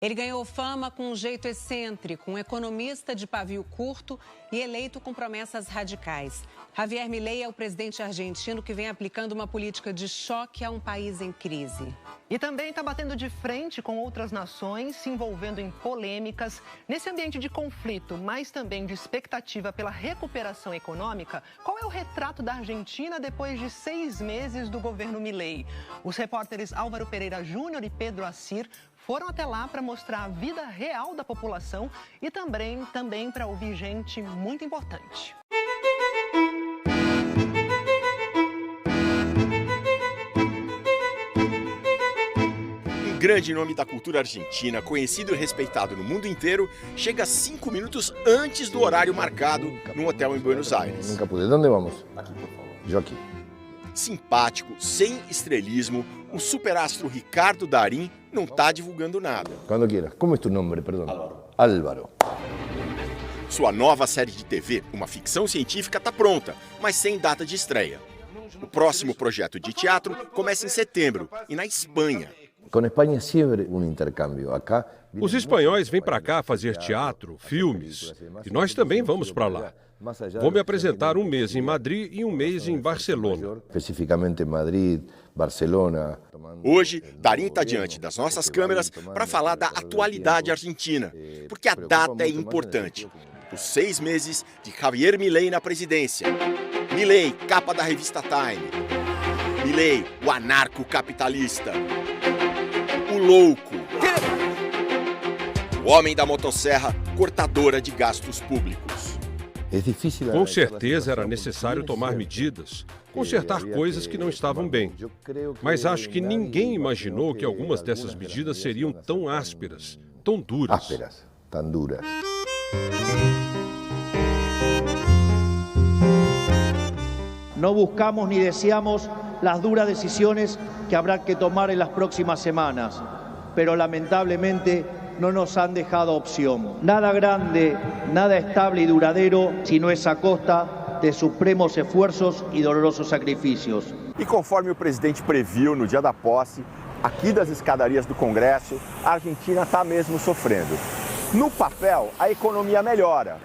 Ele ganhou fama com um jeito excêntrico, um economista de pavio curto e eleito com promessas radicais. Javier Milei é o presidente argentino que vem aplicando uma política de choque a um país em crise. E também está batendo de frente com outras nações, se envolvendo em polêmicas. Nesse ambiente de conflito, mas também de expectativa pela recuperação econômica, qual é o retrato da Argentina depois de 6 meses do governo Milei? Os repórteres Álvaro Pereira Júnior e Pedro Assir foram até lá para mostrar a vida real da população e também para ouvir gente muito importante. Um grande nome da cultura argentina, conhecido e respeitado no mundo inteiro, chega 5 minutos antes do horário marcado num hotel em Buenos Aires. Nunca pude. ¿Dónde vamos? Aqui, por favor. Eu aqui. Simpático, sem estrelismo, o superastro Ricardo Darín não está divulgando nada. Quando quieras. Como é tu nome, perdão? Álvaro. Sua nova série de TV, uma ficção científica, está pronta, mas sem data de estreia. O próximo projeto de teatro começa em setembro e na Espanha. Com a Espanha é sempre um intercâmbio. Acá os espanhóis vêm para cá fazer teatro, filmes, e nós também vamos para lá. Vou me apresentar um mês em Madrid e um mês em Barcelona. Especificamente em Madrid, Barcelona. Hoje, Darín está diante das nossas câmeras para falar da atualidade argentina, porque a data é importante. Os 6 meses de Javier Milei na presidência. Milei, capa da revista Time. Milei, o anarcocapitalista. O louco. O homem da motosserra, cortadora de gastos públicos. Com certeza era necessário tomar medidas, consertar coisas que não estavam bem. Mas acho que ninguém imaginou que algumas dessas medidas seriam tão ásperas, tão duras. Ásperas, tão duras. No buscamos ni deseamos las duras decisiones que habrá que tomar en las próximas semanas, pero lamentablemente no nos han dejado opción. Nada grande, nada estable y duradero, sino es a costa de supremos esfuerzos y dolorosos sacrificios. E conforme o presidente previu no dia da posse, aqui das escadarias do Congresso, a Argentina está mesmo sofrendo. No papel, a economia melhora.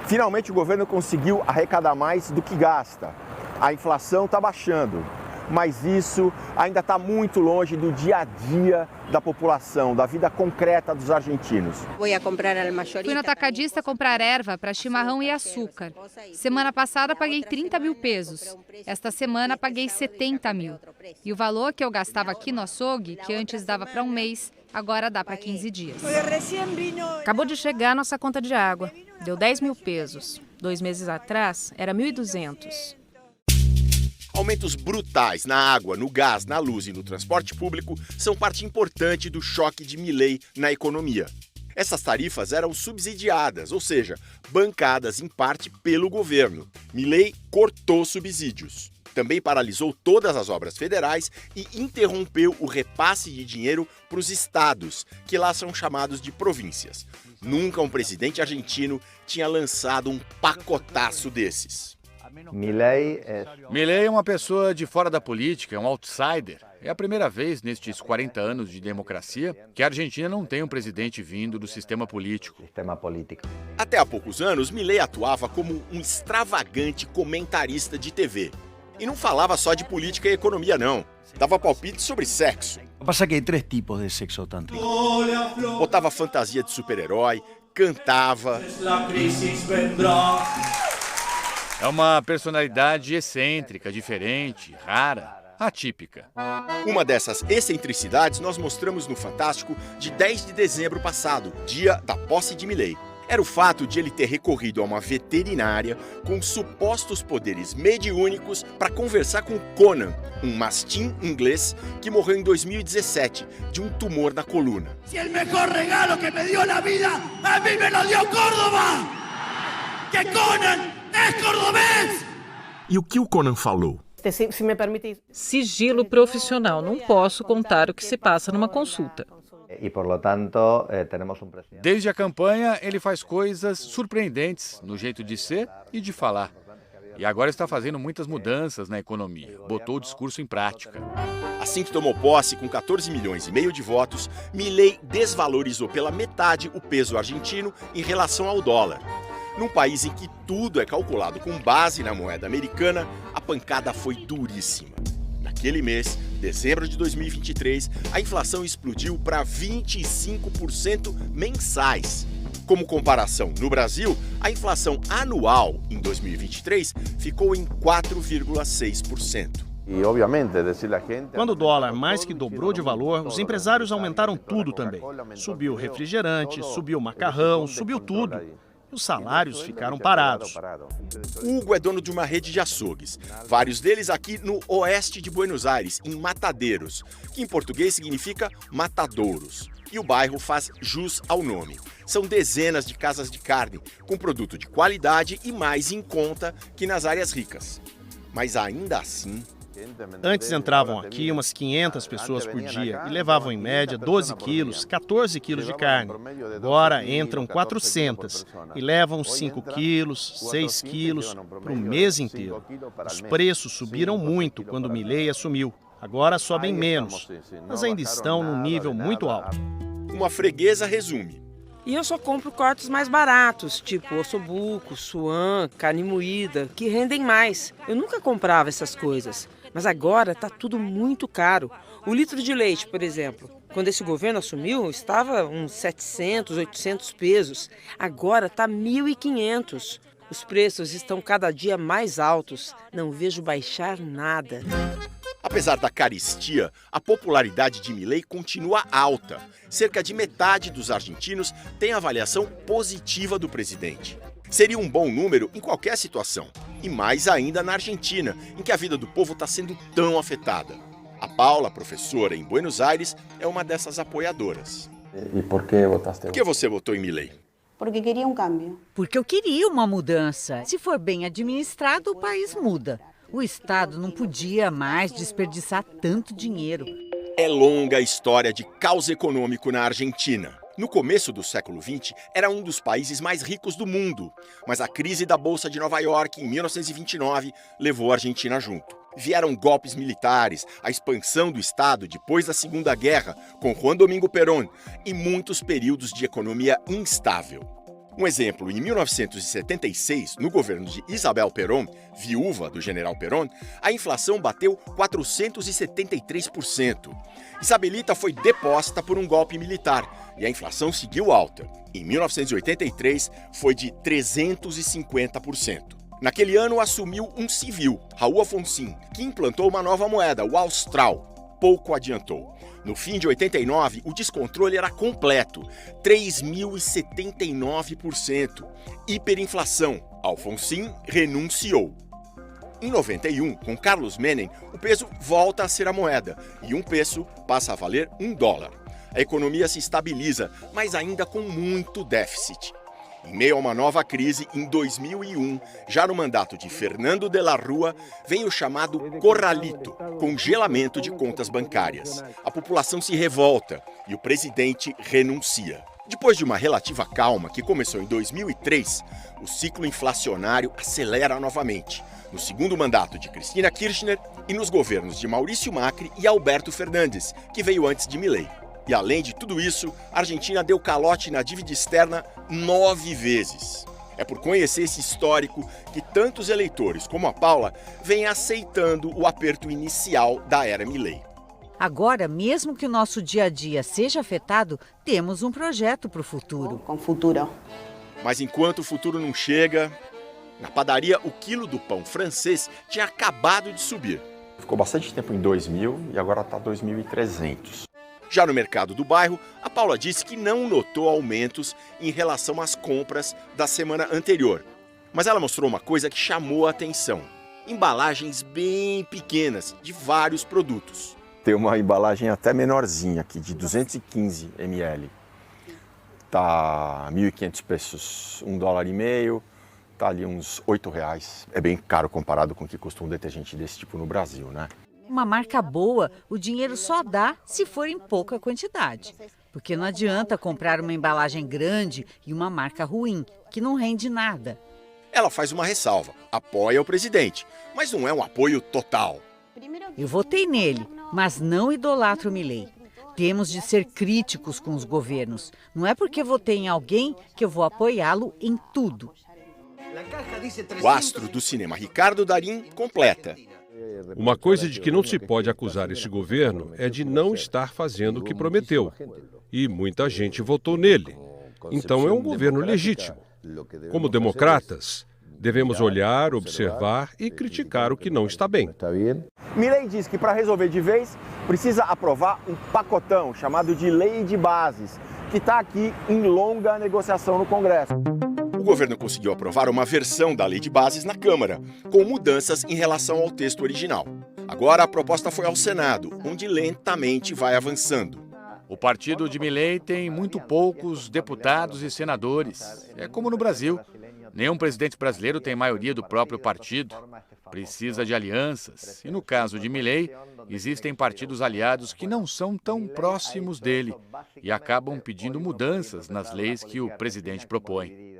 Finalmente o governo conseguiu arrecadar mais do que gasta. A inflação está baixando. Mas isso ainda está muito longe do dia a dia da população, da vida concreta dos argentinos. Fui no atacadista comprar erva para chimarrão e açúcar. Semana passada paguei 30 mil pesos. Esta semana paguei 70 mil. E o valor que eu gastava aqui no açougue, que antes dava para um mês, agora dá para 15 dias. Acabou de chegar a nossa conta de água. Deu 10 mil pesos. 2 meses atrás era 1.200. Aumentos brutais na água, no gás, na luz e no transporte público são parte importante do choque de Milei na economia. Essas tarifas eram subsidiadas, ou seja, bancadas em parte pelo governo. Milei cortou subsídios. Também paralisou todas as obras federais e interrompeu o repasse de dinheiro para os estados, que lá são chamados de províncias. Nunca um presidente argentino tinha lançado um pacotaço desses. Milei é uma pessoa de fora da política, é um outsider. É a primeira vez nestes 40 anos de democracia que a Argentina não tem um presidente vindo do sistema político. Até há poucos anos, Milei atuava como um extravagante comentarista de TV. E não falava só de política e economia, não. Dava palpite sobre sexo. Passa que há 3 tipos de sexo tântrico. Botava fantasia de super-herói, cantava. É uma personalidade excêntrica, diferente, rara, atípica. Uma dessas excentricidades nós mostramos no Fantástico de 10 de dezembro passado, dia da posse de Milei. Era o fato de ele ter recorrido a uma veterinária com supostos poderes mediúnicos para conversar com Conan, um mastim inglês que morreu em 2017 de um tumor na coluna. Se o melhor regalo que me deu na vida, a mim me lo deu Córdoba! Que Conan é cordobês! E o que o Conan falou? Sigilo profissional. Não posso contar o que se passa numa consulta. Desde a campanha, ele faz coisas surpreendentes no jeito de ser e de falar. E agora está fazendo muitas mudanças na economia. Botou o discurso em prática. A Assim que tomou posse com 14 milhões e meio de votos, Milei desvalorizou pela metade o peso argentino em relação ao dólar. Num país em que tudo é calculado com base na moeda americana, a pancada foi duríssima. Naquele mês, dezembro de 2023, a inflação explodiu para 25% mensais. Como comparação, no Brasil, a inflação anual em 2023 ficou em 4,6%. Quando o dólar mais que dobrou de valor, os empresários aumentaram tudo também. Subiu o refrigerante, subiu o macarrão, subiu tudo. E os salários ficaram parados. Hugo é dono de uma rede de açougues, vários deles aqui no oeste de Buenos Aires, em Matadeiros, que em português significa matadouros. E o bairro faz jus ao nome. São dezenas de casas de carne, com produto de qualidade e mais em conta que nas áreas ricas. Mas ainda assim... Antes entravam aqui umas 500 pessoas por dia e levavam em média 12 quilos, 14 quilos de carne. Agora entram 400 e levam 5 quilos, 6 quilos para o mês inteiro. Os preços subiram muito quando Milei assumiu. Agora sobem menos, mas ainda estão num nível muito alto. Uma freguesa resume. E eu só compro cortes mais baratos, tipo ossobuco, suã, carne moída, que rendem mais. Eu nunca comprava essas coisas, mas agora tá tudo muito caro. O litro de leite, por exemplo, quando esse governo assumiu, estava uns 700, 800 pesos. Agora tá 1.500. Os preços estão cada dia mais altos. Não vejo baixar nada. Apesar da carestia, a popularidade de Milei continua alta. Cerca de metade dos argentinos tem avaliação positiva do presidente. Seria um bom número em qualquer situação, e mais ainda na Argentina, em que a vida do povo está sendo tão afetada. A Paula, professora em Buenos Aires, é uma dessas apoiadoras. E por que votaste? Por que você votou em Milei? Porque queria um câmbio. Porque eu queria uma mudança. Se for bem administrado, o país muda. O Estado não podia mais desperdiçar tanto dinheiro. É longa a história de caos econômico na Argentina. No começo do século XX, era um dos países mais ricos do mundo. Mas a crise da Bolsa de Nova York, em 1929, levou a Argentina junto. Vieram golpes militares, a expansão do Estado depois da Segunda Guerra, com Juan Domingo Perón, e muitos períodos de economia instável. Um exemplo, em 1976, no governo de Isabel Perón, viúva do general Perón, a inflação bateu 473%. Isabelita foi deposta por um golpe militar e a inflação seguiu alta. Em 1983, foi de 350%. Naquele ano, assumiu um civil, Raul Alfonsín, que implantou uma nova moeda, o austral. Pouco adiantou. No fim de 89, o descontrole era completo, 3.079%. Hiperinflação. Alfonsín renunciou. Em 91, com Carlos Menem, o peso volta a ser a moeda e um peso passa a valer $1. A economia se estabiliza, mas ainda com muito déficit. Em meio a uma nova crise, em 2001, já no mandato de Fernando de la Rúa, vem o chamado corralito, congelamento de contas bancárias. A população se revolta e o presidente renuncia. Depois de uma relativa calma que começou em 2003, o ciclo inflacionário acelera novamente, no segundo mandato de Cristina Kirchner e nos governos de Maurício Macri e Alberto Fernandes, que veio antes de Milei. E além de tudo isso, a Argentina deu calote na dívida externa 9 vezes. É por conhecer esse histórico que tantos eleitores como a Paula vêm aceitando o aperto inicial da era Milei. Agora, mesmo que o nosso dia a dia seja afetado, temos um projeto para o futuro. Com futuro. Mas enquanto o futuro não chega, na padaria o quilo do pão francês tinha acabado de subir. Ficou bastante tempo em 2.000 e agora está 2.300. Já no mercado do bairro, a Paula disse que não notou aumentos em relação às compras da semana anterior. Mas ela mostrou uma coisa que chamou a atenção. Embalagens bem pequenas de vários produtos. Tem uma embalagem até menorzinha aqui, de 215 ml. Tá 1.500 pesos, $1,50, tá ali uns R$8. É bem caro comparado com o que custa um detergente desse tipo no Brasil, né? Uma marca boa, o dinheiro só dá se for em pouca quantidade. Porque não adianta comprar uma embalagem grande e uma marca ruim, que não rende nada. Ela faz uma ressalva, apoia o presidente, mas não é um apoio total. Eu votei nele, mas não idolatro Milei. Temos de ser críticos com os governos. Não é porque votei em alguém que eu vou apoiá-lo em tudo. O astro do cinema Ricardo Darín completa. Uma coisa de que não se pode acusar esse governo é de não estar fazendo o que prometeu. E muita gente votou nele. Então é um governo legítimo. Como democratas, devemos olhar, observar e criticar o que não está bem. Milei diz que para resolver de vez precisa aprovar um pacotão chamado de Lei de Bases, que está aqui em longa negociação no Congresso. O governo conseguiu aprovar uma versão da Lei de Bases na Câmara, com mudanças em relação ao texto original. Agora a proposta foi ao Senado, onde lentamente vai avançando. O partido de Milei tem muito poucos deputados e senadores. É como no Brasil. Nenhum presidente brasileiro tem maioria do próprio partido. Precisa de alianças. E no caso de Milei, existem partidos aliados que não são tão próximos dele e acabam pedindo mudanças nas leis que o presidente propõe.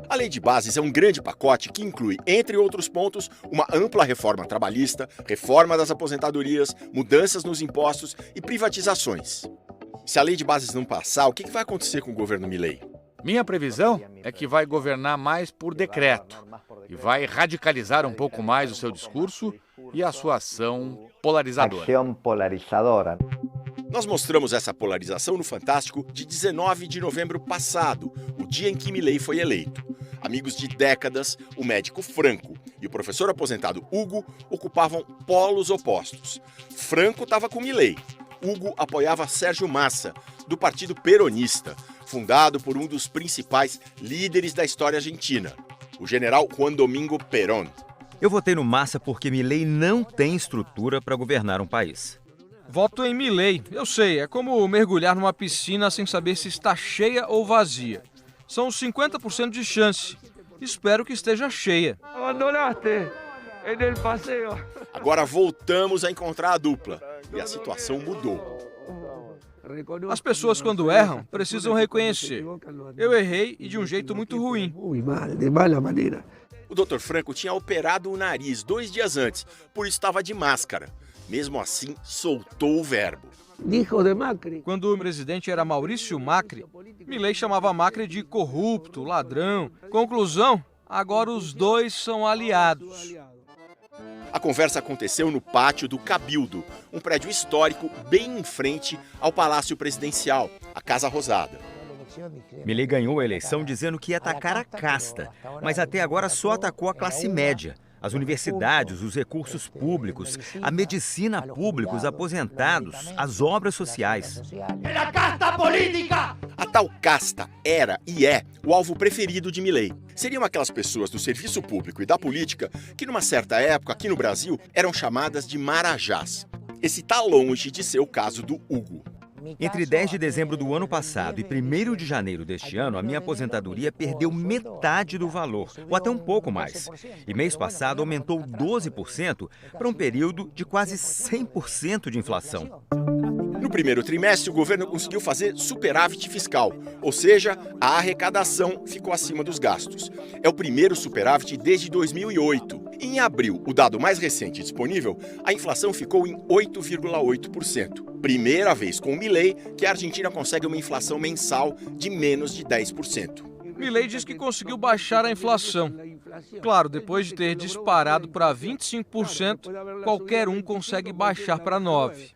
A Lei de Bases é um grande pacote que inclui, entre outros pontos, uma ampla reforma trabalhista, reforma das aposentadorias, mudanças nos impostos e privatizações. Se a Lei de Bases não passar, o que vai acontecer com o governo Milei? Minha previsão é que vai governar mais por decreto e vai radicalizar um pouco mais o seu discurso e a sua ação polarizadora. Nós mostramos essa polarização no Fantástico de 19 de novembro passado, o dia em que Milei foi eleito. Amigos de décadas, o médico Franco e o professor aposentado Hugo ocupavam polos opostos. Franco estava com Milei. Hugo apoiava Sérgio Massa, do Partido Peronista, fundado por um dos principais líderes da história argentina, o general Juan Domingo Perón. Eu votei no Massa porque Milei não tem estrutura para governar um país. Voto em Milei. Eu sei, é como mergulhar numa piscina sem saber se está cheia ou vazia. São 50% de chance. Espero que esteja cheia. Abandonaste no passeio. Agora voltamos a encontrar a dupla e a situação mudou. As pessoas, quando erram, precisam reconhecer. Eu errei e de um jeito muito ruim. De mala maneira. O Dr. Franco tinha operado o nariz 2 dias antes, por isso estava de máscara. Mesmo assim, soltou o verbo. Quando o presidente era Maurício Macri, Milei chamava Macri de corrupto, ladrão. Conclusão, agora os dois são aliados. A conversa aconteceu no pátio do Cabildo, um prédio histórico bem em frente ao Palácio Presidencial, a Casa Rosada. Milei ganhou a eleição dizendo que ia atacar a casta, mas até agora só atacou a classe média. As universidades, os recursos públicos, a medicina pública, os aposentados, as obras sociais. A tal casta era e é o alvo preferido de Milei. Seriam aquelas pessoas do serviço público e da política que, numa certa época, aqui no Brasil, eram chamadas de marajás. Esse está longe de ser o caso do Hugo. Entre 10 de dezembro do ano passado e 1º de janeiro deste ano, a minha aposentadoria perdeu metade do valor, ou até um pouco mais. E mês passado aumentou 12% para um período de quase 100% de inflação. No primeiro trimestre, o governo conseguiu fazer superávit fiscal, ou seja, a arrecadação ficou acima dos gastos. É o primeiro superávit desde 2008. Em abril, o dado mais recente disponível, a inflação ficou em 8,8%. Primeira vez com o Milei que a Argentina consegue uma inflação mensal de menos de 10%. Milei diz que conseguiu baixar a inflação. Claro, depois de ter disparado para 25%, qualquer um consegue baixar para 9%.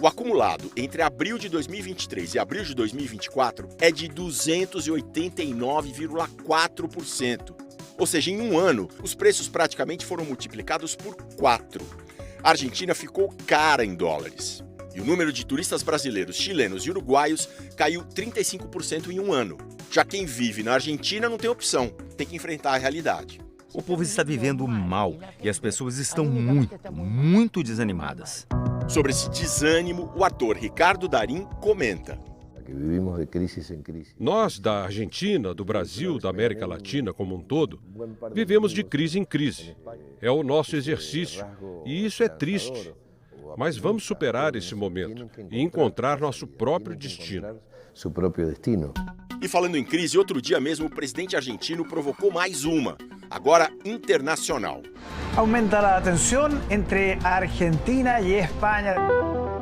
O acumulado entre abril de 2023 e abril de 2024 é de 289,4%. Ou seja, em um ano, os preços praticamente foram multiplicados por 4. A Argentina ficou cara em dólares. E o número de turistas brasileiros, chilenos e uruguaios caiu 35% em um ano. Já quem vive na Argentina não tem opção, tem que enfrentar a realidade. O povo está vivendo mal e as pessoas estão muito desanimadas. Sobre esse desânimo, o ator Ricardo Darín comenta. Nós, da Argentina, do Brasil, da América Latina como um todo, vivemos de crise em crise. É o nosso exercício e isso é triste. Mas vamos superar esse momento e encontrar nosso próprio destino. E falando em crise, outro dia mesmo o presidente argentino provocou mais uma. agora internacional. Aumenta a tensão entre a Argentina e a Espanha.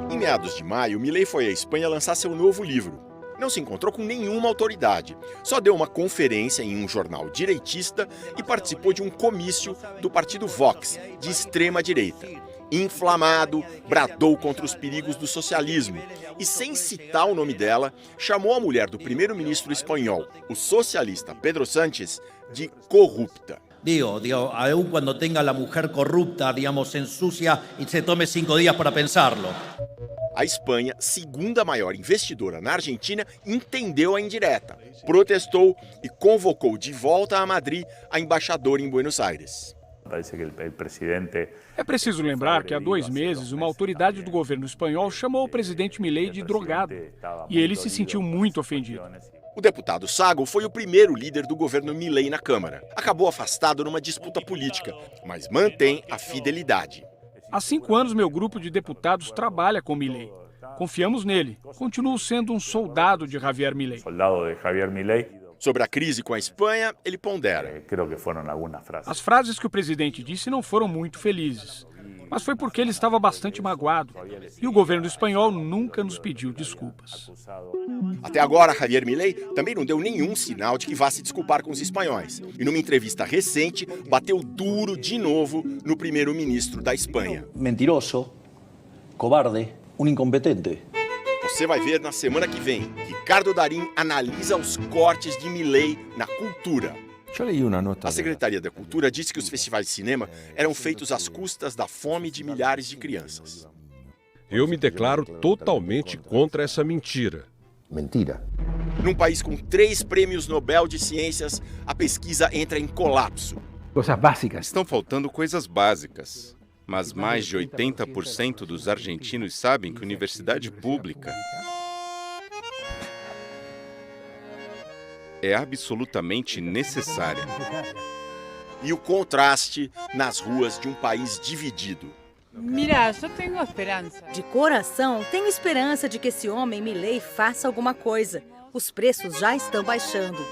Em meados de maio, Milei foi à Espanha lançar seu novo livro. Não se encontrou com nenhuma autoridade, só deu uma conferência em um jornal direitista e participou de um comício do partido Vox, de extrema-direita. Inflamado, bradou contra os perigos do socialismo e, sem citar o nome dela, chamou a mulher do primeiro-ministro espanhol, o socialista Pedro Sánchez, de corrupta. Digo, aún cuando tenga la mujer corrupta, digamos, ensucia y se tome 5 días para pensarlo. A Espanha, segunda maior investidora na Argentina, entendeu a indireta, protestou e convocou de volta a Madrid a embaixadora em Buenos Aires. É preciso lembrar que há 2 meses uma autoridade do governo espanhol chamou o presidente Milei de drogado e ele se sentiu muito ofendido. O deputado Sago foi o primeiro líder do governo Milei na Câmara. Acabou afastado numa disputa política, mas mantém a fidelidade. Há 5 anos meu grupo de deputados trabalha com Milei. Confiamos nele. Continuo sendo um soldado de Javier Milei. Sobre a crise com a Espanha, ele pondera. As frases que o presidente disse não foram muito felizes, mas foi porque ele estava bastante magoado e o governo espanhol nunca nos pediu desculpas. Até agora, Javier Milei também não deu nenhum sinal de que vá se desculpar com os espanhóis. E numa entrevista recente, bateu duro de novo no primeiro-ministro da Espanha. Mentiroso, cobarde, um incompetente. Você vai ver na semana que vem. Ricardo Darín analisa os cortes de Milei na cultura. A Secretaria da Cultura disse que os festivais de cinema eram feitos às custas da fome de milhares de crianças. Eu me declaro totalmente contra essa mentira. Mentira. Num país com 3 prêmios Nobel de Ciências, a pesquisa entra em colapso. Coisas básicas. Estão faltando coisas básicas. Mas mais de 80% dos argentinos sabem que universidade pública é absolutamente necessária. E o contraste nas ruas de um país dividido. Mira, eu tenho esperança. De coração, tenho esperança de que esse homem, Milei, faça alguma coisa. Os preços já estão baixando.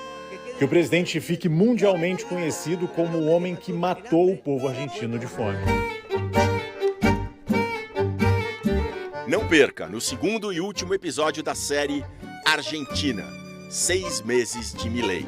Que o presidente fique mundialmente conhecido como o homem que matou o povo argentino de fome. Não perca no 2º e último episódio da série Argentina, 6 meses de Milei.